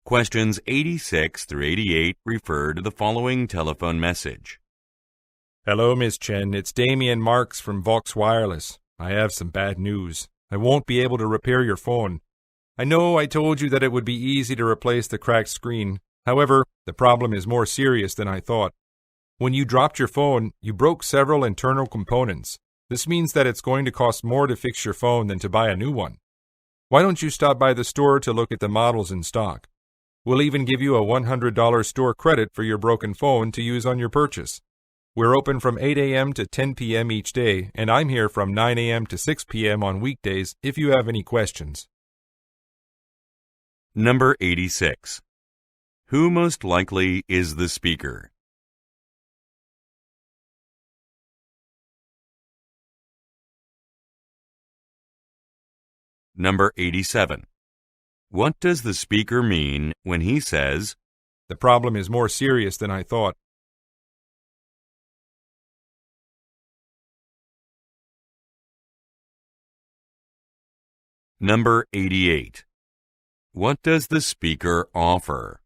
Questions 86 through 88 refer to the following telephone message. Hello, Miss Chen. It's Damian Marks from ʻwaɪə.ləs. I have some bad news. I won't be able to repair your phone. I know I told you that it would be easy to replace the cracked screen. However, the problem is more serious than I thought. When you dropped your phone, you broke several internal components. This means that it's going to cost more to fix your phone than to buy a new one. Why don't you stop by the store to look at the models in stock? We'll even give you a $100 store credit for your broken phone to use on your purchase. We're open from 8 a.m. to 10 p.m. each day, and I'm here from 9 a.m. to 6 p.m. on weekdays if you have any questions. Number 86. Who most likely is the speaker? Number 87. What does the speaker mean when he says, "The problem is more serious than I thought"? Number 88. What does the speaker offer?